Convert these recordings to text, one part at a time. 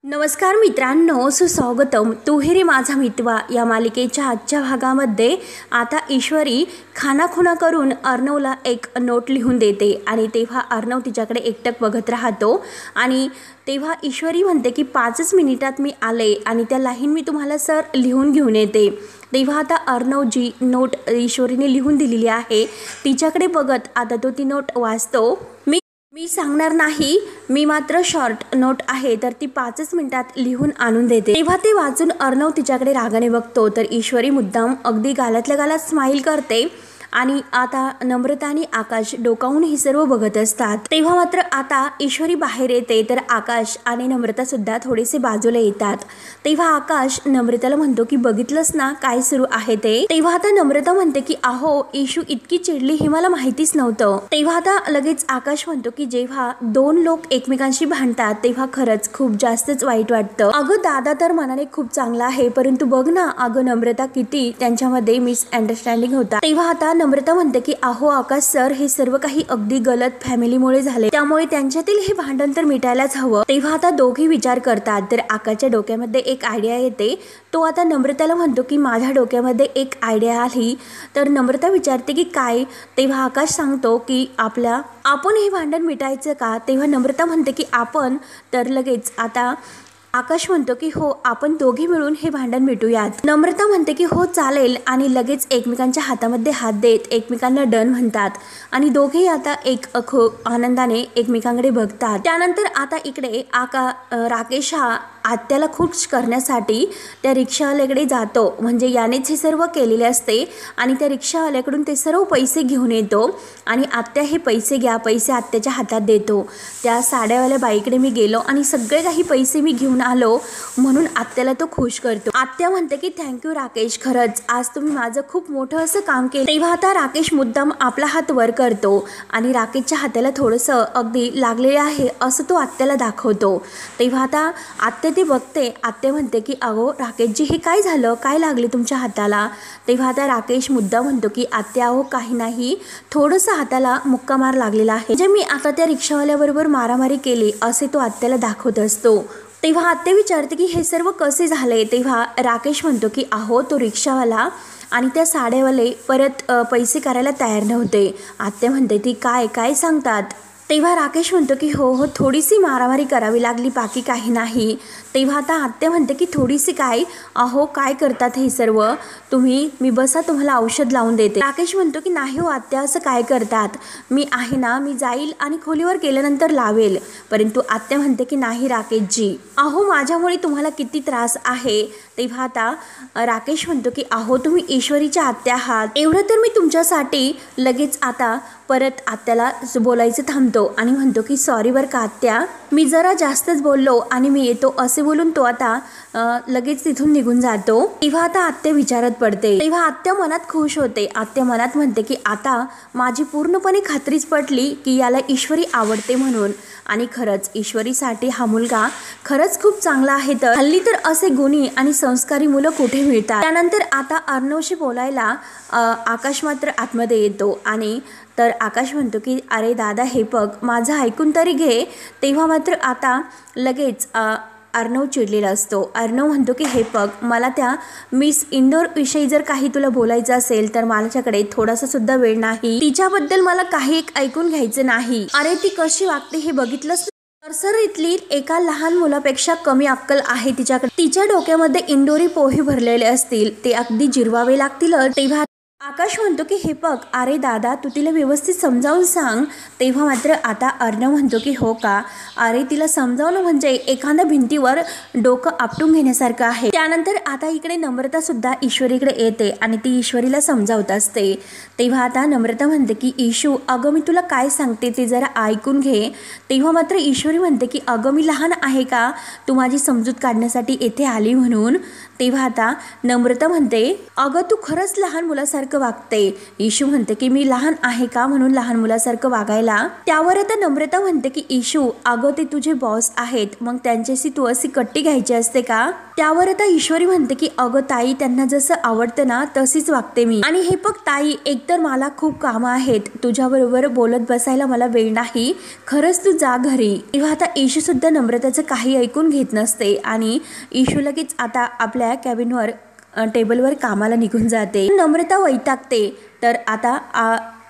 नमस्कार मित्रांनो, सुस्वागतम. तू हे रे माझा मितवा या मालिकेच्या आजच्या भागामध्ये आता ईश्वरी खानाखुणा करून अर्णवला एक नोट लिहून देते आणि तेव्हा अर्णव तिच्याकडे एकटक बघत राहतो आणि तेव्हा ईश्वरी म्हणते की 5 मिनिटात मी आले आणि त्या लाईन मी तुम्हाला सर लिहून घेऊन येते. तेव्हा आता अर्णव जी नोट ईश्वरीने लिहून दिलेली आहे तिच्याकडे बघत आता तो ती नोट वाचतो. मी सांगणार नाही, मी मात्र शॉर्ट नोट आहे तर ती 5 मिनिटात लिहून आणून देते. तेव्हा ते वाचून अर्णव तिच्याकडे रागाने बघतो तर ईश्वरी मुद्दाम अगदी गालातल्या गालात स्माईल करते आणि आता नम्रता आणि आकाश डोकावून हे सर्व बघत असतात. तेव्हा मात्र आता ईश्वरी बाहेर येते तर आकाश आणि नम्रता सुद्धा थोडेसे बाजूला येतात. तेव्हा आकाश नम्रताला म्हणतो की बघितलंस ना काय सुरू आहे ते. तेव्हा आता नम्रता म्हणते की अहो ईशू इतकी चिडली हे मला माहितीच नव्हतं. तेव्हा आता लगेच आकाश म्हणतो की जेव्हा 2 लोक एकमेकांशी भांडतात तेव्हा खरंच खूप जास्तच वाईट वाटतं. अगं दादा तर मनाने खूप चांगला आहे परंतु बघ ना अगं नम्रता किती त्यांच्यामध्ये मिसअंडरस्टँडिंग होता. तेव्हा आता नम्रता म्हणते की अहो आकाश सर हे सर्व काही अगदी गलत फॅमिलीमुळे झाले त्यामुळे त्यांच्यातील हे भांडण तर मिटायलाच हवं. तेव्हा आता दोघे विचार करतात तर आकाशच्या डोक्यामध्ये एक आयडिया येते. तो आता नम्रताला म्हणतो की माझ्या डोक्यामध्ये एक आयडिया आली. तर नम्रता विचारते की काय. तेव्हा आकाश सांगतो की आपण हे भांडण मिटायचं का. तेव्हा नम्रता म्हणते की आपण. तर लगेच आता आकाश म्हणतो की हो आपण दोघे मिळून हे भांडण मिटूयात. नम्रता म्हणते की हो चालेल आणि लगेच एकमेकांच्या हातामध्ये हात देत एकमेकांना डन म्हणतात आणि दोघेही आता खूप आनंदाने एकमेकांकडे बघतात. त्यानंतर आता इकडे राकेश हा आत्याला खुश करण्यासाठी त्या रिक्षावाल्याकडे जातो. म्हणजे यानेच हे सर्व केलेले असते आणि त्या रिक्षावाल्याकडून ते सर्व पैसे घेऊन येतो आणि आत्या हे पैसे घ्या. पैसे आत्याच्या हातात देतो. त्या साड्यावाल्या बाईकडे मी गेलो आणि सगळे काही पैसे मी घेऊन आलो म्हणून आत्याला तो खुश करतो. आत्या म्हणते की थँक्यू राकेश, खरंच आज तुम्ही माझं खूप मोठं असं काम केलं. तेव्हा आता राकेश मुद्दाम आपला हात वर करतो आणि राकेशच्या हाताला थोडंसं अगदी लागलेलं आहे असं तो आत्याला दाखवतो. तेव्हा आता आत्या ते बघते. आत्या म्हणते की अहो राकेशजी हे काय झालं, काय लागले तुमच्या हाताला. तेव्हा आता राकेश मुद्दा म्हणतो की आत्या अहो काही नाही, थोडंसं हाताला मुक्का मार लागलेला आहे. म्हणजे मी आता त्या रिक्षावाल्याबरोबर मारामारी केली असे तो आत्याला दाखवत असतो. तेव्हा आत्या विचारते की हे सर्व कसे झाले. तेव्हा राकेश म्हणतो की अहो तो रिक्षावाला आणि त्या साड्यावाले परत पैसे करायला तयार नव्हते. आत्या म्हणते ती काय सांगतात. तेव्हा राकेश म्हणतो की हो थोडीशी मारामारी करावी लागली बाकी काही नाही. तेव्हा आता आत्या म्हणते की थोडीशी काय, अहो काय करतात हे सर्व तुम्ही, मी बसा तुम्हाला औषध लावून देते. राकेश म्हणतो की नाही हो आत्या असं काय करतात, मी आहे ना, मी जाईल आणि खोलीवर गेल्यानंतर लावेल. परंतु आत्या म्हणते की नाही राकेशजी, अहो माझ्यामुळे तुम्हाला किती त्रास आहे. तेव्हा आता राकेश म्हणतो की अहो तुम्ही ईश्वरीच्या आत्या आहात, एवढं तर मी तुमच्यासाठी. लगेच आता परत आत्याला बोलायचं थांबतो आणि म्हणतो की सॉरी बरं का आत्या, मी जरा जास्तच बोललो आणि मी येतो असे बोलून तो आता लगेच तिथून निघून जातो. तेव्हा आता आत्या विचारत पडते. तेव्हा आत्या मनात खुश होते. आत्या मनात म्हणते की आता माझी पूर्णपणे खात्रीच पटली की याला ईश्वरी आवडते म्हणून. आणि खरंच ईश्वरीसाठी हा मुलगा खरंच खूप चांगला आहे. तर हल्ली तर असे गुणी आणि संस्कारी मुलं कुठे मिळतात. त्यानंतर आता अर्णवशी बोलायला आकाश मात्र आतमध्ये येतो आणि तर आकाश म्हणतो की अरे दादा हे बघ माझं ऐकून तरी घे. तेव्हा मात्र आता लगेच अर्णव चिडलेला असतो. अर्णव म्हणतो की हे बघ मला त्या मिस इंदोर विषयी जर काही तुला बोलायचं असेल तर माझ्याकडे थोडासा सुद्धा वेळ नाही. तिच्याबद्दल मला काही ऐकून घ्यायचं नाही. अरे ती कशी वागते हे बघितलंस. नर्सरीतली एका लहान मुलापेक्षा कमी अक्कल आहे तिच्याकडे. तिच्या डोक्यामध्ये इंदोरी पोहे भरलेले असतील, ते अगदी जिरवावे लागतील. तेव्हा आकाश म्हणतो की हे बघ अरे दादा तू तिला व्यवस्थित समजावून सांग. तेव्हा मात्र आता अर्णव म्हणतो की हो का, अरे तिला समजावणं म्हणजे एखाद्या भिंतीवर डोकं आपटून घेण्यासारखं आहे. त्यानंतर आता इकडे नम्रता सुद्धा ईश्वरीकडे येते आणि ती ईश्वरीला समजावत असते. तेव्हा आता नम्रता म्हणते की ईशू अगं मी तुला काय सांगते ते जरा ऐकून घे. तेव्हा मात्र ईश्वरी म्हणते की अगं मी लहान आहे का तू माझी समजूत काढण्यासाठी येथे आली म्हणून. तेव्हा आता नम्रता म्हणते अगं तू खरंच लहान मुलासारखं मुलासारखं वागते. ईशू म्हणते की मी लहान आहे का म्हणून लहान मुलासारखं वागायला. त्यावर आता नम्रता म्हणते की ईशू अगं ते तुझे बॉस आहेत, मग त्यांच्याशी तू अशी कट्टी घ्यायची असते का? त्यावर आता ईश्वरी म्हणते की अगं ताई, त्यांना जसं आवडतं ना तशीच वागते मी. आणि हे बघ ताई, एकतर मला खूप कामं आहेत, तुझ्याबरोबर बोलत बसायला मला वेळ नाही, खरंच तू जा घरी. तेव्हा आता ईशू सुद्धा नम्रताचं काही ऐकून घेत नसते आणि ईशू लगेच आता आपल्या कॅबिनवर टेबलवर कामाला निघून जाते. नम्रता वैतागते. तर आता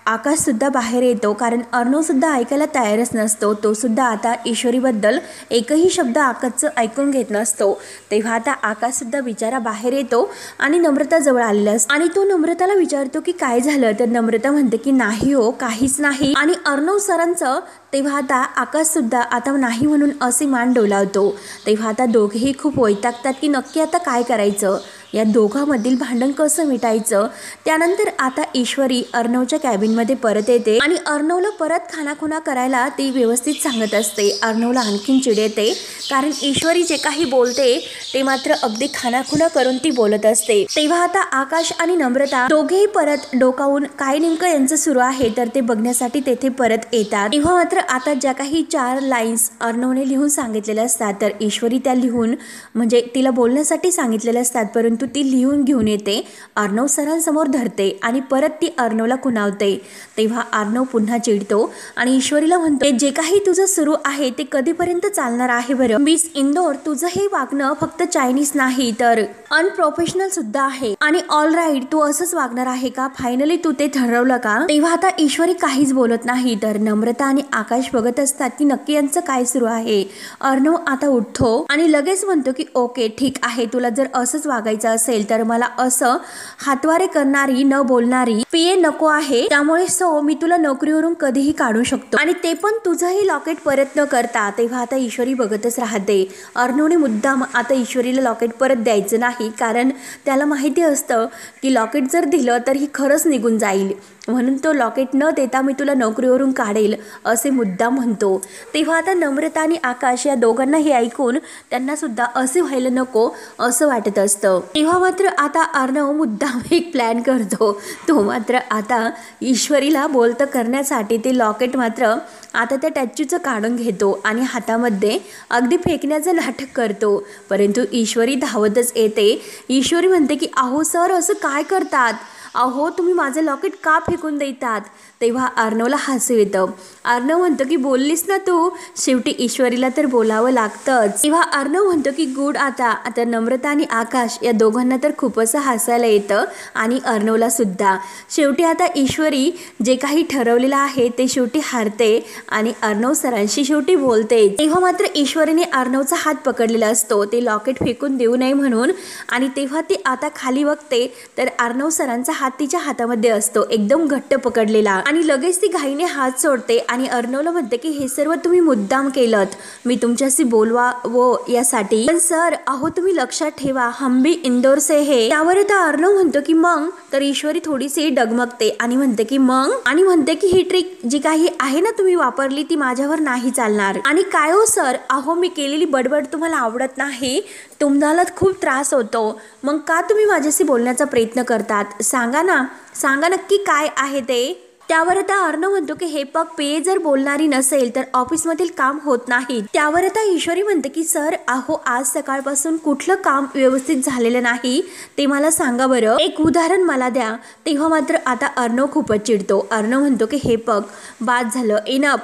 आकाश सुद्धा बाहेर येतो, कारण अर्णव सुद्धा ऐकायला तयारच नसतो. तो सुद्धा आता ईश्वरीबद्दल एकही शब्द आकाशचं ऐकून घेत नसतो. तेव्हा आता आकाश सुद्धा बिचारा बाहेर येतो आणि नम्रता जवळ आलेला असतो आणि तो नम्रताला विचारतो की काय झालं. तर नम्रता म्हणते की नाही हो, काहीच नाही. आणि अर्णव सरांचं तेव्हा आता आकाश सुद्धा आता नाही म्हणून असे मान डोलावतो. तेव्हा आता दोघेही खूप वैतागतात की नक्की आता काय करायचं, या दोघांमधील भांडण कसं मिटायचं. त्यानंतर आता ईश्वरी अर्णवच्या कॅबिनमध्ये परत येते आणि अर्णवला परत खानाखुणा करायला ती व्यवस्थित सांगत असते. अर्णवला आणखीन चिड येते, कारण ईश्वरी जे काही बोलते ते मात्र अगदी खानाखुणा करून ती बोलत असते. तेव्हा आता आकाश आणि नम्रता दोघेही परत डोकावून काय नेमकं यांचं सुरू आहे तर ते बघण्यासाठी तेथे परत येतात. तेव्हा मात्र आता ज्या काही 4 लाईन्स अर्णवने लिहून सांगितलेल्या असतात तर ईश्वरी त्या लिहून म्हणजे तिला बोलण्यासाठी सांगितलेल्या असतात, परंतु ती लिहून घेऊन येते, अर्णव सरांसमोर धरते आणि परत ती अर्णवला खुणावते. तेव्हा अर्णव पुन्हा चिडतो आणि ईश्वरीला म्हणतो, जे काही तुझं सुरू आहे ते कधीपर्यंत चालणार आहे बरं? मिस इंदोर, तुझं हे वागणं फक्त चायनीज नाही तर अनप्रोफेशनल सुद्धा आहे आणि ऑल राईट, तू असंच वागणार आहे का? फायनली तू ते ठरवलं का? तेव्हा आता ईश्वरी काहीच बोलत नाही. तर नम्रता आणि आकाश बघत असतात की नक्की यांचं काय सुरू आहे. अर्णव आता उठतो आणि लगेच म्हणतो की ओके ठीक आहे, तुला जर असंच वागायचं असेल तर मला असं हातवारे करणारी न बोलणारी पीए नको आहे, त्यामुळे मी तुला नोकरीवरून कधीही काढू शकतो आणि ते पण तुझंही लॉकेट परत न करता. तेव्हा आता ईश्वरी बघतच राहते. अर्णवने मुद्दाम आता ईश्वरीला लॉकेट परत द्यायचं नाही, कारण त्याला माहिती असतं की लॉकेट जर दिलं तर ही खरंच निघून जाईल, म्हणून तो लॉकेट न देता मी तुला नोकरीवरून काढेल असे मुद्दाम म्हणतो. तेव्हा आता नम्रता आणि आकाश या दोघांना हे ऐकून त्यांना सुद्धा असे व्हायला नको असं वाटत असतं. तेव्हा मात्र आता अर्णव मुद्दाम एक प्लॅन करतो. तो मात्र आता ईश्वरीला बोलतं करण्यासाठी ते लॉकेट मात्र आता त्या टॅच्यूचं काढून घेतो आणि हातामध्ये अगदी फेकण्याचं नाटक करतो, परंतु ईश्वरी धावतच येते. ईश्वरी म्हणते की अहो सर, असं काय करतात? अहो तुम्ही माझं लॉकेट का फेकून देतात? तेव्हा अर्णवला हसू येतं. अर्णव म्हणतो की बोललीस ना तू, शेवटी ईश्वरीला तर बोलावं लागतंच. तेव्हा अर्णव म्हणतो की गुड. आता नम्रता आणि आकाश या दोघांना तर खूप असं हसायला येतं आणि अर्णवला सुद्धा. शेवटी आता ईश्वरी जे काही ठरवलेलं आहे ते शेवटी हारते आणि अर्णव सरांशी शेवटी बोलते. तेव्हा मात्र ईश्वरीने अर्णवचा हात पकडलेला असतो ते लॉकेट फेकून देऊ नये म्हणून, आणि तेव्हा ती आता खाली बघते तर अर्णव सरांचा हात तिच्या हातामध्ये असतो एकदम घट्ट पकडलेला, आणि लगेच ती घाईने हात सोडते आणि अर्णवला म्हणते की हे सर्व तुम्ही मुद्दाम केलत, मी तुमच्याशी बोलवावं यासाठी, पण सर अहो तुम्ही लक्षात ठेवा हम भी इंदौर से है. त्यावर आता अर्णव म्हणतो की मग, तर ईश्वरी थोडीशी डगमगते आणि म्हणते की मग, आणि म्हणते की ही ट्रिक जी काही आहे ना तुम्ही वापरली ती माझ्यावर नाही चालणार. आणि काय हो सर, अहो मी केलेली बडबड तुम्हाला आवडत नाही, तुम्हाला खूप त्रास होतो, मग का तुम्ही माझ्याशी बोलण्याचा प्रयत्न करतात? सांगा नक्की काय आहे ते. त्यावर आता अर्णव म्हणतो की हे पग पे जर बोलणारी नसेल तर ऑफिसमधील काम होत नाही. त्यावर आता ईश्वरी म्हणते की सर अहो आज सकाळपासून कुठलं काम व्यवस्थित झालेलं नाही ते मला सांगा बरं, एक उदाहरण मला द्या. तेव्हा मात्र आता अर्णव खूपच चिडतो. अर्णव म्हणतो की हे पग बाद झालं, इनफ,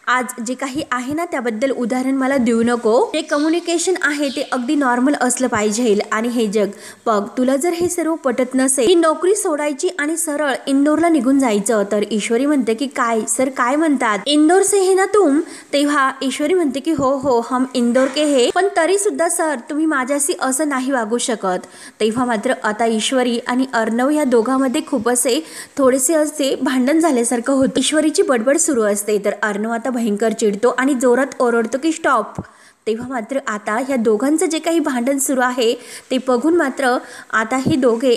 आज जे काही आहे ना त्याबद्दल उदाहरण मला देऊ नको, ते कम्युनिकेशन आहे ते अगदी नॉर्मल असलं पाहिजे. आणि हे जग बघ, तुला जर हे सर्व पटत नसेल ही नोकरी सोडायची आणि सरळ इंदोरला निघून जायचं. तर ईश्वरी म्हणते की काय सर, काय म्हणतात, इंदोर से है ना तुम? तेव्हा ईश्वरी म्हणते की हो हम इंदोर के है, पण तरी सुद्धा सर तुम्ही माझ्याशी असं नाही वागू शकत. तेव्हा मात्र आता ईश्वरी आणि अर्णव या दोघांमध्ये खूप असे थोडेसे असे भांडण झाल्यासारखं होतं. ईश्वरीची बडबड सुरू असते तर अर्णव आता भयंकर चिडतो आणि जोरात ओरडतो की स्टॉप. तेव्हा मात्र आता ह्या दोघांचं जे काही भांडण सुरू आहे ते बघून मात्र आता हे दोघे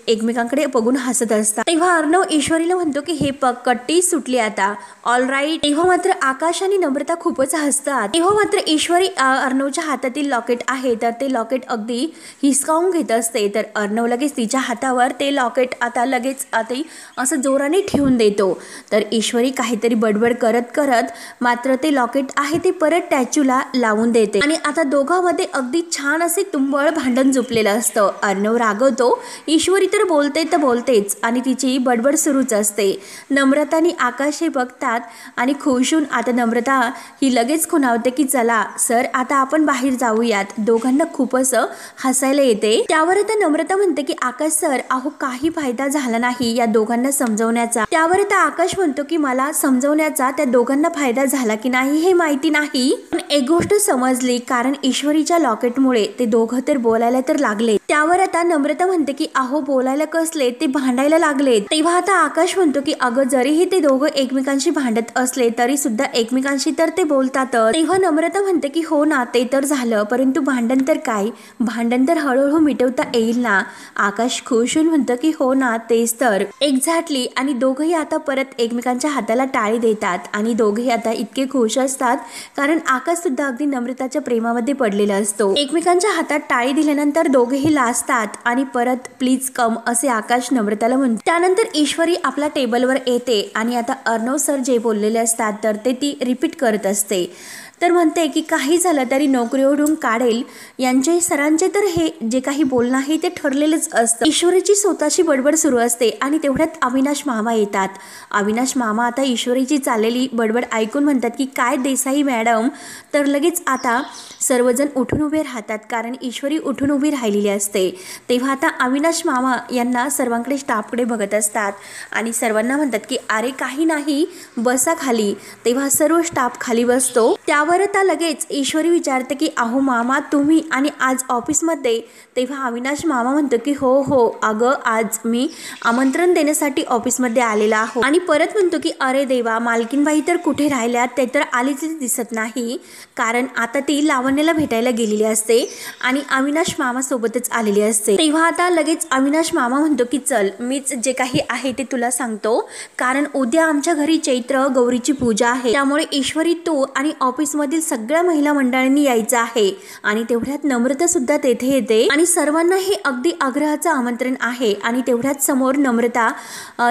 एकमेकांकडे बघून हसत असतात। तेव्हा अर्णव ईश्वरीला म्हणतो की हे पग कट्टी सुटली आता, ऑल राईट। तेव्हा मात्र आकाश आणि नम्रता खूपच हसतात। तेव्हा मात्र ईश्वरी अर्णवच्या हातातील लॉकेट आहे तर ते लॉकेट अगदी हिसकावून घेत असते, तर अर्णव लगेच तिच्या हातावर ते लॉकेट आता लगेच असं जोराने ठेवून देतो। तर ईश्वरी काहीतरी बडबड करत करत मात्र ते लॉकेट आहे ते परत स्टॅच्यूला लावून देते आणि आता दोघांमध्ये अगदी छान असे तुंबळ भांडण झोपलेलं असतं। अर्णव रागवतो, ईश्वरी तर बोलतेच आणि तिची बडबड सुरूच असते। नम्रता आणि आकाश हे बघतात आणि खुश होऊन आता नम्रता ही लगेच खुणावते की चला सर आता आपण बाहेर जाऊयात। दोघांना खूप असं हसायला येते। त्यावर आता नम्रता म्हणते की आकाश सर अहो काही फायदा झाला नाही या दोघांना समजवण्याचा। त्यावर आता आकाश म्हणतो की मला समजवण्याचा त्या दोघांना फायदा झाला की नाही हे माहिती नाही, पण एक गोष्ट समजली कारण ईश्वरीच्या लॉकेटमुळे ते दोघं तर बोलायला तर लागले। त्यावर आता नम्रता म्हणते की अहो बोलायला कसले ते भांडायला लागले। तेव्हा आता आकाश म्हणतो की अगं जरीही ते दोघं एकमेकांशी भांडत असले तरी सुद्धा एकमेकांशी तर ते बोलतात। तेव्हा नम्रता म्हणते की हो ना ते तर झालं, परंतु भांडण तर काय, भांडण तर हळूहळू मिटवता येईल ना। आकाश खुश होऊन म्हणतो की हो ना तेच तर एक्झॅक्टली। आणि दोघंही आता परत एकमेकांच्या हाताला टाळी देतात आणि दोघेही आता इतके खुश असतात कारण आकाश सुद्धा अगदी नम्रताच्या प्रेमामध्ये पडलेला असतो। एकमेकांच्या हातात टाळी दिल्यानंतर दोघेही लाजतात आणि परत प्लीज कम असे आकाश नम्रताला म्हणतो। त्यानंतर ईश्वरी आपल्या टेबलवर येते आणि आता अर्णव सर जे बोललेले असतात तर ते ती रिपीट करत असते। तर म्हणते की काही झालं तरी नोकरीवरून काढेल, यांचे सरांचे तर हे जे काही बोलणं आहे ते ठरलेलंच असतं। ईश्वरीची स्वतःची बडबड सुरू असते आणि तेवढ्यात अविनाश मामा येतात। अविनाश मामा आता ईश्वरीची चाललेली बडबड ऐकून म्हणतात की काय देसाई मॅडम, तर लगेच आता सर्वजण उठून उभे राहतात कारण ईश्वरी उठून उभी राहिलेली असते। तेव्हा आता अविनाश मामा यांना सर्वांकडे स्टाफकडे बघत असतात आणि सर्वांना म्हणतात की अरे काही नाही बसा खाली। तेव्हा सर्व स्टाफ खाली बसतो। त्यावर आता लगेच ईश्वरी विचारते की अहो मामा तुम्ही आणि आज ऑफिसमध्ये। तेव्हा अविनाश मामा म्हणतो की हो अगं आज मी आमंत्रण देण्यासाठी ऑफिसमध्ये आलेला आहो। आणि परत म्हणतो की अरे देवा मालकीनबाई तर कुठे राहिल्यात, ते तर आलीच दिसत नाही कारण आता ती लावण्याला भेटायला गेलेली असते आणि अविनाश मामा सोबतच आलेली असते। तेव्हा आता लगेच अविनाश मामा म्हणतो की चल मीच जे काही आहे ते तुला सांगतो कारण उद्या आमच्या घरी चैत्र गौरीची पूजा आहे, त्यामुळे ईश्वरी तू आणि ऑफिसमधील सगळ्या महिला मंडळांनी यायचं आहे। आणि तेवढ्यात नम्रता सुद्धा तेथे येते आणि सर्वांना हे अगदी आग्रहाचं आमंत्रण आहे आणि तेवढ्यात समोर नम्रता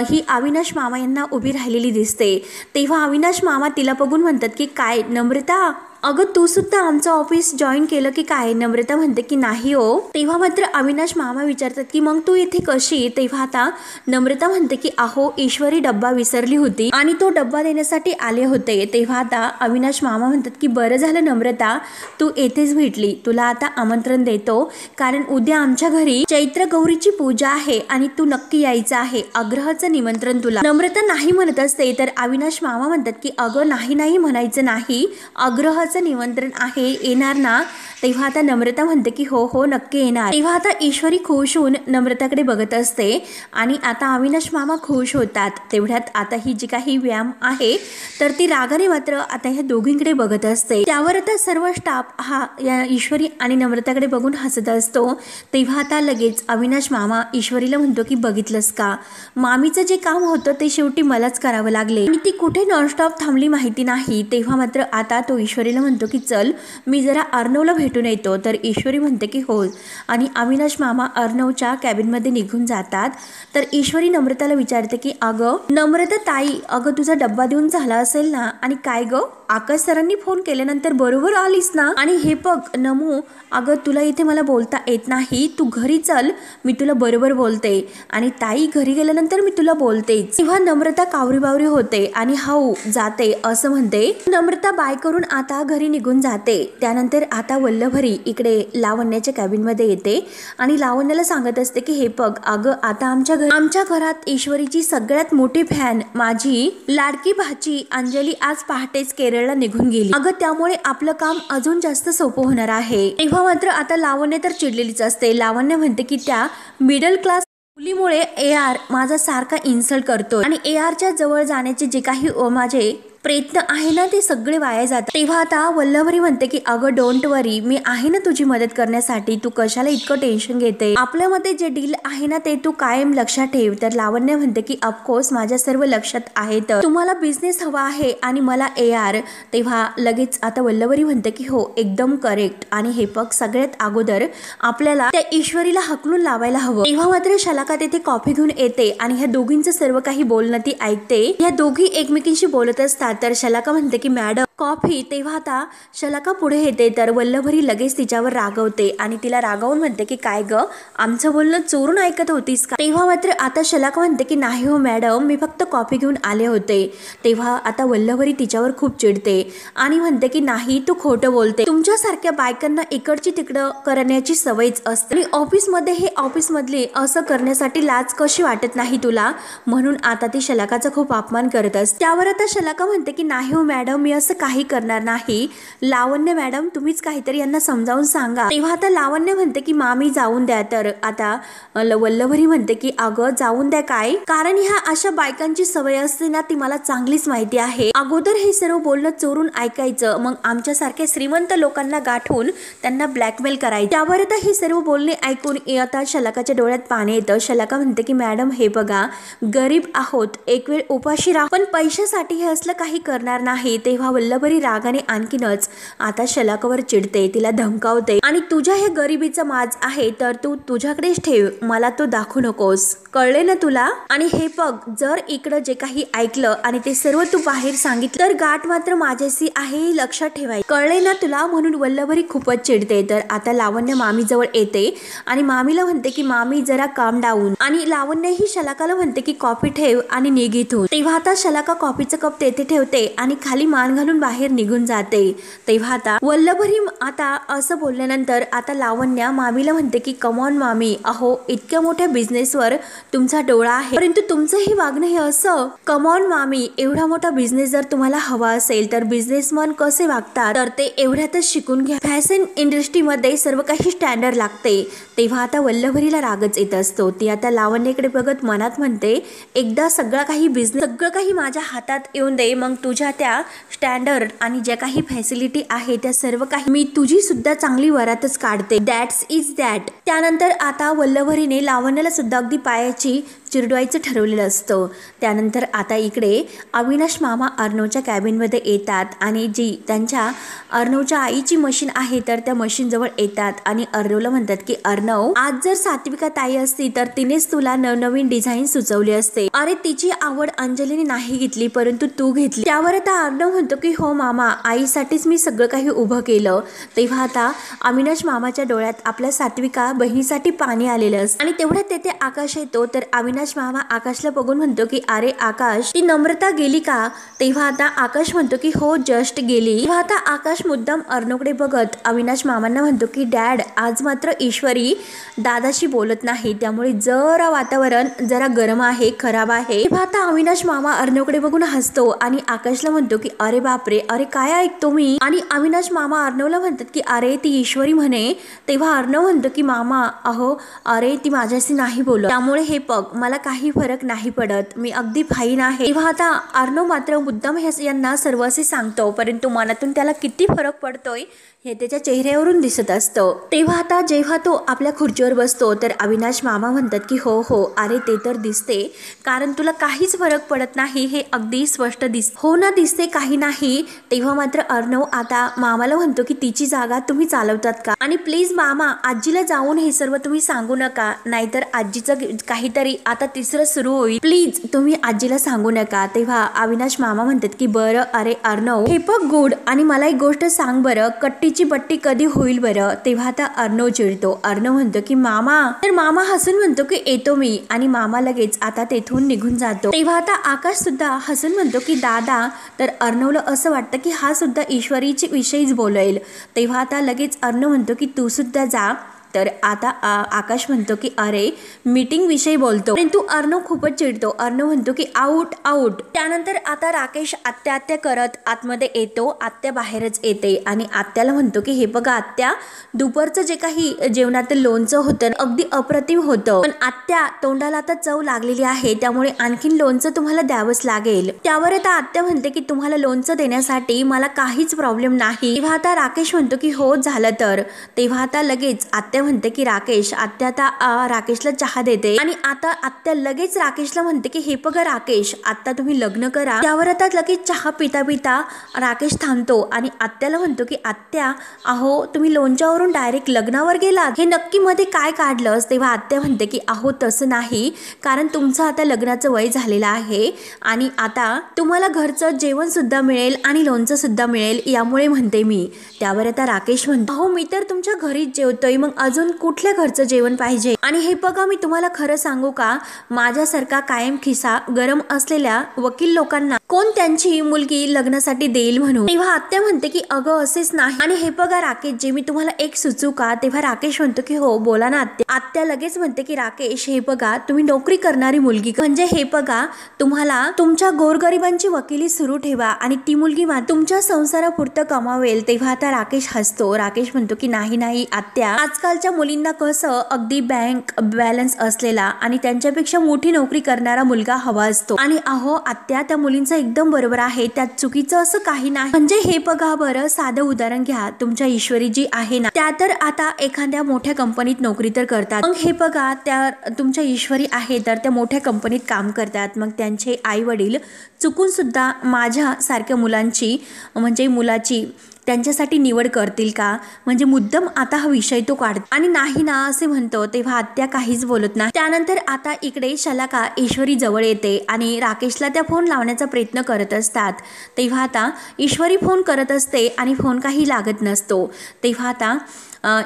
ही अविनाश मामा यांना उभी राहिलेली दिसते। तेव्हा अविनाश मामा तिला बघून म्हणतात की काय नम्रता अगं तू सुद्धा आमचं ऑफिस जॉईन केलं की काय? नम्रता म्हणते की नाही हो। तेव्हा मात्र अविनाश मामा विचारतात की मग तू इथे कशी? तेव्हा आता नम्रता म्हणते की अहो ईश्वरी डब्बा विसरली होती आणि तो डब्बा देण्यासाठी आले होते। तेव्हा आता अविनाश मामा म्हणतात की बरं झालं नम्रता तू येथेच भेटली, तुला आता आमंत्रण देतो कारण उद्या आमच्या घरी चैत्र गौरीची पूजा आहे आणि तू नक्की यायचं आहे, आग्रहाचं निमंत्रण तुला। नम्रता नाही म्हणत असते तर अविनाश मामा म्हणतात की अगं नाही म्हणायचं नाही, आग्रहाचं निमंत्रण आहे येणार ना? तेव्हा आता नम्रता म्हणते की हो नक्की येणार। तेव्हा आता ईश्वरी खुश होऊन नम्रताकडे बघत असते आणि आता अविनाश मामा खुश होतात। तेवढ्यात आता ही जी काही व्यायाम आहे तर ती रागाने मात्र आता ह्या दोघींकडे बघत असते। त्यावर आता सर्व स्टाफ हा या ईश्वरी आणि नम्रताकडे बघून हसत असतो। तेव्हा आता लगेच अविनाश मामा ईश्वरीला म्हणतो की बघितलंस का मामीचं जे काम होतं ते शेवटी मलाच करावं लागले आणि ती कुठे नॉनस्टॉप थांबली माहिती नाही। तेव्हा मात्र आता तो ईश्वरीला म्हणतो की चल मी जरा अर्णवला भेटून येतो। तर ईश्वरी म्हणते की हो आणि अविनाश मामा अर्णवच्या कॅबिनमध्ये निघून जातात। तर ईश्वरी नम्रताला विचारते की अगं नम्रता ताई अगं तुझा डब्बा देऊन झाला असेल ना? आणि काय ग आकाश सरांनी फोन केल्यानंतर बरोबर आलीस ना? आणि हे बघ नमू अगं तुला इथे मला बोलता येत नाही, तू घरी चल मी तुला बरोबर बोलते आणि ताई घरी गेल्यानंतर मी तुला बोलतेच। तेव्हा नम्रता कावरी होते आणि हाऊ जाते असं म्हणते। नम्रता बाय करून आता घरी निघून जाते। त्यानंतर आता वल्लभरी इकडे लावण्याच्या कॅबिनमध्ये येते आणि लावण्याला सांगत असते की हे बघ अगं आता आमच्या घरात ईश्वरीची सगळ्यात मोठी फॅन माझी लाडकी भाची अंजली आज पहाटेच केरळला निघून गेली अगं, त्यामुळे आपलं काम अजून जास्त सोपं होणार आहे। तेव्हा मात्र आता लावण्य तर चिडलेलीच असते। लावण्य म्हणते की त्या मिडल क्लास मुलीमुळे AR माझा सारखा इन्सल्ट करतोय आणि ARच्या जवळ जाण्याचे जे काही माझे प्रयत्न आहे ना ते सगळे वाया जातात। तेव्हा आता वल्लभरी म्हणते की अगं डोंट वरी, मी आहे ना तुझी मदत करण्यासाठी, तू कशाला इतकं टेन्शन घेते, आपल्यामध्ये जे डील आहे ना ते तू कायम लक्षात ठेव। तर लावण्य म्हणते की ऑफकोर्स माझ्या सर्व लक्षात आहे, तर तुम्हाला बिझनेस हवा आहे आणि मला AR। तेव्हा लगेच आता वल्लभरी म्हणते की हो एकदम करेक्ट, आणि हे बघ सगळ्यात अगोदर आपल्याला त्या ईश्वरीला हकलून लावायला हवं। तेव्हा मात्र शलाका तेथे कॉफी घेऊन येते आणि ह्या दोघींचं सर्व काही बोलणं ती ऐकते। ह्या दोघी एकमेकींशी बोलत असतात तर शलाका म्हणते की मॅडम कॉफी। तेव्हा आता शलाका पुढे येते तर वल्लभरी लगेच तिच्यावर रागवते आणि तिला रागावून म्हणते की काय ग, आमचं बोलणं चोरून ऐकत होतीस का? तेव्हा मात्र आता शलाका म्हणते की नाही हो मॅडम, मी फक्त कॉफी घेऊन आले होते। तेव्हा आता वल्लभरी तिच्यावर खूप चिडते आणि म्हणते की नाही तू खोटं बोलते, तुमच्यासारख्या बायकांना इकडची तिकडं करण्याची सवयच असते, आणि ऑफिसमध्ये हे ऑफिस मधले असं करण्यासाठी लाज कशी वाटत नाही तुला, म्हणून आता ती शलाकाचा खूप अपमान करत असते। त्यावर आता शलाका म्हणते की नाही हो मॅडम, मी असं काही करणार नाही, लावण्य मॅडम तुम्हीच काहीतरी यांना समजावून सांगा। तेव्हा आता लावण्य म्हणते की मामी जाऊन द्या। तर आता वल्लभरी म्हणते की अगं जाऊन द्या काय, कारण ह्या अशा बायकांची सवय असते ना ती मला चांगलीच माहिती आहे, अगोदर हे सर्व बोलणं चोरून ऐकायचं, मग आमच्यासारख्या श्रीमंत लोकांना गाठून त्यांना ब्लॅकमेल करायचं। त्यावर आता हे सर्व बोलणे ऐकून आता शलाकाच्या डोळ्यात पाणी येतं। शलाका म्हणते की मॅडम हे बघा, गरीब आहोत, एक वेळ उपाशी राहू, पण पैशासाठी हे असलं काही करणार नाही। तेव्हा वल्लभरी रागाने आणखीनच आता शलाकावर चिडते, तिला धमकावते आणि तुझ्या हे गरिबीचा माज आहे तर तू तुझ्याकडेच ठेव, मला तो दाखवू नकोस, कळले ना तुला? आणि हे बघ, जर इकडं जे काही ऐकलं आणि ते सर्व तू बाहेर सांगितलं तर गाठ मात्र माझ्याशी आहे, लक्षात ठेवाय, कळले ना तुला? म्हणून वल्लभरी खूपच चिडते। तर आता लावण्य मामी जवळ येते आणि मामीला म्हणते की मामी जरा काम डाऊन, आणि लावण्य ही शलाकाला म्हणते की कॉफी ठेव आणि निघ इथून। तेव्हा आता शलाका कॉफीचं कप तेथे ठेवते आणि खाली मान घालून बाहेर निघून जाते। तेव्हा आता वल्लभरी आता असं बोलल्यानंतर आता लावण्य मामीला म्हणते की कमॉन मामी, अहो इतक्या मोठ्या बिझनेसवर तुमचा डोळा आहे, परंतु तुमचं हे वागणं हे असं, कमॉन मामी, एवढा मोठा बिझनेस जर तुम्हाला हवा असेल तर बिझनेसमॅन कसे वागतात तर ते एवढ्यातच शिकून घ्या, फॅशन इंडस्ट्रीमध्ये सर्व काही स्टँडर्ड लागते। तेव्हा आता वल्लभरीला रागच येत असतो, ती आता लावण्याकडे बघत मनात म्हणते एकदा सगळं काही बिझनेस सगळं काही माझ्या हातात येऊन दे, मग तुझ्या त्या स्टँडर्ड आणि ज्या काही फॅसिलिटी आहे त्या सर्व काही मी तुझी सुद्धा चांगली वरातच काढते, दॅट्स इज दॅट। त्यानंतर आता वल्लभरीने लावण्याला सुद्धा अगदी पायाची चिरडवायचं ठरवलेलं असतं। त्यानंतर आता इकडे अविनाश मामा अर्णवच्या कॅबिनमध्ये येतात आणि जी त्यांच्या अर्णवच्या आईची मशीन आहे तर त्या मशीन जवळ येतात आणि अर्णवला म्हणतात की अर्णव, आज जर सात्विका ताई असती तर तिनेच तुला नवनवीन डिझाईन सुचवली असते, अरे तिची आवड अंजलीने नाही घेतली परंतु तू घेतली। त्यावर आता अर्णव म्हणतो की हो मामा, आईसाठीच मी सगळं काही उभं केलं। तेव्हा आता अविनाश मामाच्या डोळ्यात आपल्या सात्विका बहिणीसाठी पाणी आलेलं असतं आणि तेवढ्यात तेथे आकाश येतो। तर अविनाश मामा आकाशला बघून म्हणतो की अरे आकाश, ती नम्रता गेली का? तेव्हा आता आकाश म्हणतो की हो जस्ट गेली। तेव्हा आता आकाश मुद्दाम अर्णवकडे बघत अविनाश मामांना म्हणतो की डॅड, आज मात्र ईश्वरी दादाशी बोलत नाही, त्यामुळे जरा वातावरण जरा गरम आहे, खराब आहे। तेव्हा आता अविनाश मामा अर्णवकडे बघून हसतो आणि आकाशला म्हणतो की अरे बापरे, अरे काय ऐकतो मी? आणि अविनाश मामा अर्णवला म्हणतात की अरे ती ईश्वरी म्हणे। तेव्हा अर्णव म्हणतो की मामा अहो, अरे ती माझ्याशी नाही बोलत, त्यामुळे हे बघ मला काही फरक नाही पडत, मी अगदी फाईन आहे। तेव्हा आता अर्णव मात्र मुद्दाम यांना सर्व असे सांगतो, परंतु मनातून त्याला किती फरक पडतोय हे त्याच्या चेहऱ्यावरून दिसत असतं। तेव्हा आता जेव्हा तो आपल्या खुर्चीवर बसतो तर अविनाश मामा म्हणतात की हो हो, अरे ते तर दिसते, कारण तुला काहीच फरक पडत नाही हे अगदी स्पष्ट दिसते। हो ना, दिसते काही नाही। तेव्हा मात्र अर्णव आता मामाला म्हणतो की तिची जागा तुम्ही चालवतात का, आणि प्लीज मामा आजीला जाऊन हे सर्व तुम्ही सांगू नका, नाहीतर आजीचं काहीतरी आता तिसरं सुरू होईल, प्लीज तुम्ही आजीला सांगू नका। तेव्हा अविनाश मामा म्हणतात की बरं, अरे अर्णव हे बघ गुड, आणि मला एक गोष्ट सांग बरं, कट्टी बट्टी कधी होईल बरं? तेव्हा आता अर्णव चिडतो, अर्णव म्हणतो की मामा, तर मामा हसून म्हणतो की येतो मी, आणि मामा लगेच आता तेथून निघून जातो। तेव्हा आता आकाश सुद्धा हसून म्हणतो की दादा, तर अर्णवला असं वाटतं की हा सुद्धा ईश्वरीची विषयीच बोलेल। तेव्हा आता लगेच अर्णव म्हणतो की तू सुद्धा जा। तर आता आकाश म्हणतो की अरे मीटिंग विषयी बोलतो, परंतु अर्णव खूपच चिडतो. अर्णव म्हणतो की आउट आउट. त्यानंतर आता राकेश आत्या आत्या करत आतमध्ये येतो. आत्या बाहेरच येते आणि आत्याला म्हणतो की हे बघा आत्या, दुपारचं जे काही जेवणातील लोणचं होतं अगदी अप्रतिम होतं, पण आत्या तोंडाला आता चव लागलेली आहे, त्यामुळे आणखीन लोणचं तुम्हाला द्यावंच लागेल. त्यावर आता आत्या म्हणते की तुम्हाला लोणचं देण्यासाठी मला काहीच प्रॉब्लेम नाही. तेव्हा आता राकेश म्हणतो की हो झालं तर. तेव्हा आता लगेच आत्या म्हणते की राकेश, आत्या आता राकेशला चहा देते आणि आता आत्या लगेच राकेशला म्हणते की हे बघा राकेश, आता तुम्ही लग्न करा. त्यावर आता लगेच चहा पिता पिता राकेश थांबतो आणि आत्याला म्हणतो की आत्या, अहो तुम्ही लोणच्यावरून डायरेक्ट लग्नावर गेलात, हे नक्की मध्ये काय काढलंस? तेव्हा आत्या म्हणते की अहो तसं नाही, कारण तुमचं आता लग्नाचं वय झालेलं आहे आणि आता तुम्हाला घरचं जेवण सुद्धा मिळेल आणि लोणचं सुद्धा मिळेल, यामुळे म्हणते मी. त्यावर आता राकेश म्हणतो अहो मी तर तुमच्या घरीच जेवतोय, मग अजून कुठल्या घरचं जेवण पाहिजे? आणि हे बघा मी तुम्हाला खरं सांगू का, माझ्यासारखा कायम खिसा गरम असलेल्या वकील लोकांना कोण त्यांची मुलगी लग्नासाठी देईल म्हणून. तेव्हा आत्या म्हणते की अगं असेच नाही. आणि हे बघा राकेश, जे मी तुम्हाला एक सुचू का? तेव्हा राकेश म्हणतो की हो बोला ना आत्या. आत्या लगेच म्हणते की राकेश हे बघा, तुम्ही नोकरी करणारी मुलगी, म्हणजे हे बघा तुम्हाला तुमच्या गोरगरिबांची वकिली सुरू ठेवा आणि ती मुलगी तुमच्या संसारापुरतं कमावेल. तेव्हा आता राकेश हसतो. राकेश म्हणतो की नाही नाही आत्या, आजकालच्या मुलींना कसं अगदी बँक बॅलन्स असलेला आणि त्यांच्यापेक्षा मोठी नोकरी करणारा मुलगा हवा असतो. आणि अहो आत्या, त्या मुलींचं एकदम बरोबर आहे, त्यात चुकीचं असं काही नाही. म्हणजे हे बघा बरं, साधं उदाहरण घ्या, तुमच्या ईश्वरी जी आहे ना, त्या तर आता एखाद्या मोठ्या कंपनीत नोकरी तर करतात. मग हे बघा, त्या तुमच्या ईश्वरी आहे तर त्या मोठ्या कंपनीत काम करतात. मग त्यांचे आई वडील चुकून सुद्धा माझ्या सारख्या मुलांची म्हणजे मुलाची त्यांच्यासाठी निवड करतील का? म्हणजे मुद्दाम आता हा विषय तो काढतो आणि नाही ना असे म्हणतो. तेव्हा आत्या काहीच बोलत नाही. त्यानंतर आता इकडे शलाका ईश्वरी जवळ येते आणि राकेशला त्या फोन लावण्याचा प्रयत्न करत असतात. तेव्हा आता ईश्वरी फोन करत असते आणि फोन काही लागत नसतो. तेव्हा आता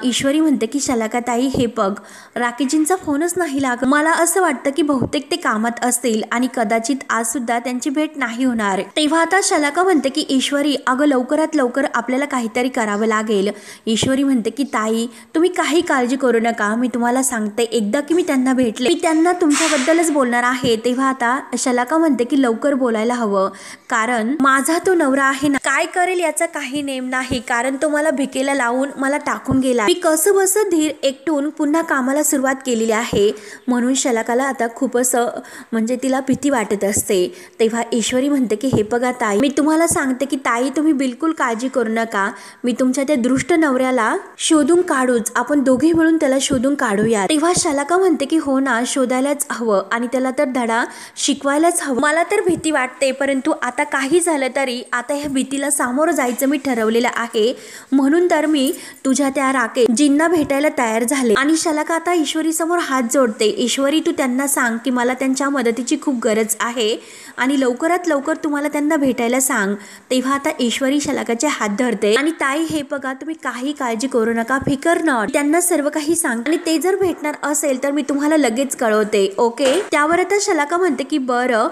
ईश्वरी म्हणते की शलाका ताई, हे बघ राकेशजींचा फोनच नाही लागत, मला असं वाटतं की बहुतेक ते कामात असतील आणि कदाचित आज सुद्धा त्यांची भेट नाही होणार. तेव्हा आता शलाका म्हणते की ईश्वरी, अगं लवकरात लवकर आपल्याला काहीतरी करावं लागेल. ईश्वरी म्हणते की ताई तुम्ही काही काळजी करू नका, मी तुम्हाला सांगते, एकदा की मी त्यांना भेटले, मी त्यांना तुमच्याबद्दलच बोलणार आहे. तेव्हा आता शलाका म्हणते की लवकर बोलायला हवं, कारण माझा तो नवरा आहे ना, काय करेल याचा काही नेम नाही, कारण तो मला भिकेला लावून मला टाकून गेला. मी कसं बसं धीर एकटून पुन्हा कामाला सुरुवात केलेली आहे, म्हणून शलाकाला आता खूप असं म्हणजे तिला भीती वाटत असते. तेव्हा ईश्वरी म्हणते की हे बघा ताई, मी तुम्हाला सांगते की ताई तुम्ही बिलकुल काळजी करू नका, मी तुमच्या त्या दृष्ट नवऱ्याला शोधून काढूच, आपण दोघे मिळून त्याला शोधून काढूया. तेव्हा शलाका म्हणते की हो ना, शोधायलाच हवं आणि त्याला तर धडा शिकवायलाच हवं. मला तर भीती वाटते, परंतु आता काही झालं तरी आता ह्या भीतीला सामोरं जायचं मी ठरवलेलं आहे, म्हणून तर मी तुझ्या त्या राकेशजींना भेटायला तयार झाले. आणि शलाका आता ईश्वरी समोर हात जोडते. ईश्वरी, तू त्यांना सांग की मला त्यांच्या मदतीची खूप गरज आहे आणि लवकरात लवकर तुम्हाला त्यांना भेटायला सांग. तेव्हा आता ईश्वरी शलाकाचे हात धरते आणि ताई हे बघा, तुम्ही काही काळजी करू नका, फिकर नॉट, त्यांना सर्व काही सांग आणि ते जर भेटणार असेल तर मी तुम्हाला लगेच कळवते, ओके? त्यावर आता शलाका म्हणते की बरं,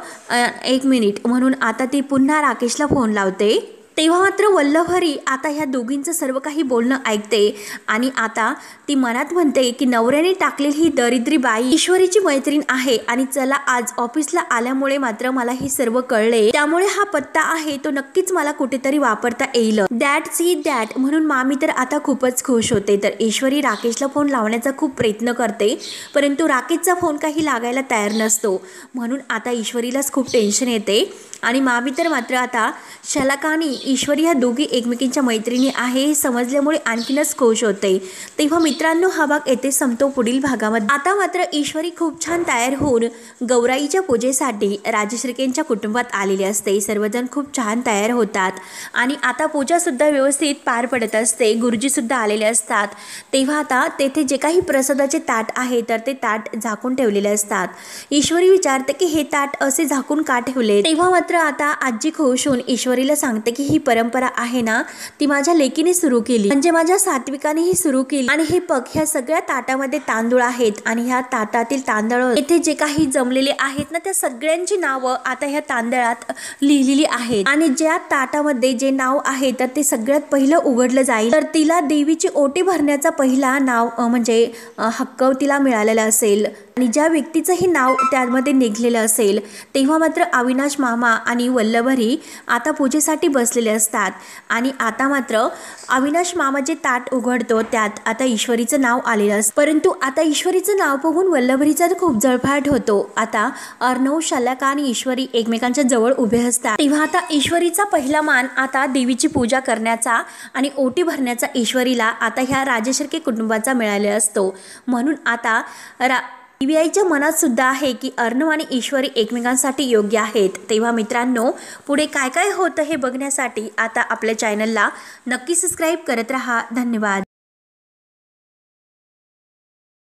एक मिनिट, म्हणून आता ती पुन्हा राकेशला फोन लावते. तेव्हा मात्र वल्लभहरी आता ह्या दोघींचं सर्व काही बोलणं ऐकते आणि आता ती मनात म्हणते की नवऱ्याने टाकलेली ही दरिद्री बाई ईश्वरीची मैत्रीण आहे आणि चला आज ऑफिसला आल्यामुळे मात्र मला हे सर्व कळले, त्यामुळे हा पत्ता आहे तो नक्कीच मला कुठेतरी वापरता येईल. दॅट्स ही दॅट, म्हणून मामी तर आता खूपच खुश होते. तर ईश्वरी राकेशला फोन लावण्याचा खूप प्रयत्न करते, परंतु राकेशचा फोन काही लागायला तयार नसतो, म्हणून आता ईश्वरीलाच खूप टेन्शन येते. आणि मामी तर मात्र आता शलाका आणि ईश्वरी ह्या दोघी एकमेकींच्या मैत्रिणी आहे हे समजल्यामुळे आणखीनच खुश होते. तेव्हा मित्रांनो, हा भाग येथे संपतो. पुढील भागामध्ये आता मात्र ईश्वरी खूप छान तयार होऊन गौराईच्या पूजेसाठी राजश्रीकेंच्या कुटुंबात आलेली असते. सर्वजण खूप छान तयार होतात आणि आता पूजा सुद्धा व्यवस्थित पार पडत असते. गुरुजी सुद्धा आलेले असतात. तेव्हा आता तेथे जे काही प्रसादाचे ताट आहे तर ते ताट झाकून ठेवलेले असतात. ईश्वरी विचारते की हे ताट असे झाकून का ठेवले? तेव्हा मात्र आता आजी खुश होऊन ईश्वरीला सांगते की ही परंपरा आहे ना ती माझ्या लेकीने सुरू केली, म्हणजे माझ्या सात्विकाने ही सुरू केली। आणि हे पग ह्या सगळ्या ताटामध्ये तांदूळ आहेत आणि ह्या ताटातील तांदूळ येथे जे काही जमलेले आहेत ना त्या सगळ्यांची नावं आता ह्या तांदळात लिहिलेली आहेत। आणि ज्या ताटामध्ये जे नाव आहे तर ते सगळ्यात पहिलं उघडलं जाईल तर तिला देवीची ओटी भरण्याचा पहिला नाव म्हणजे हक्क तिला मिळालेला असेल आणि ज्या व्यक्तीचं हे नाव त्यामध्ये निघलेलं असेल तेव्हा मात्र अविनाश मामा आणि वल्लभरी आता पूजेसाठी बसलेले असतात। आणि आता मात्र अविनाश मामा जे ताट उघडतो त्यात आता ईश्वरीचं नाव आलेलं असतं, परंतु आता ईश्वरीचं नाव बघून वल्लभरीचा खूप जळफाट होतो। आता अर्णव, शलाका आणि ईश्वरी एकमेकांच्या जवळ उभे असतात तेव्हा आता ईश्वरीचा पहिला मान आता देवीची पूजा करण्याचा आणि ओटी भरण्याचा ईश्वरीला आता ह्या राजशिर्के कुटुंबाचा मिळालेला असतो। म्हणून आता ईवीआयच्या मनात सुद्धा आहे की अर्णव आणि ईश्वरी एकमेकांसाठी योग्य आहेत। तेव्हा मित्रांनो पुढे काय काय होतं हे बघण्यासाठी आता आपल्या चॅनलला नक्की सबस्क्राईब करत राहा। धन्यवाद।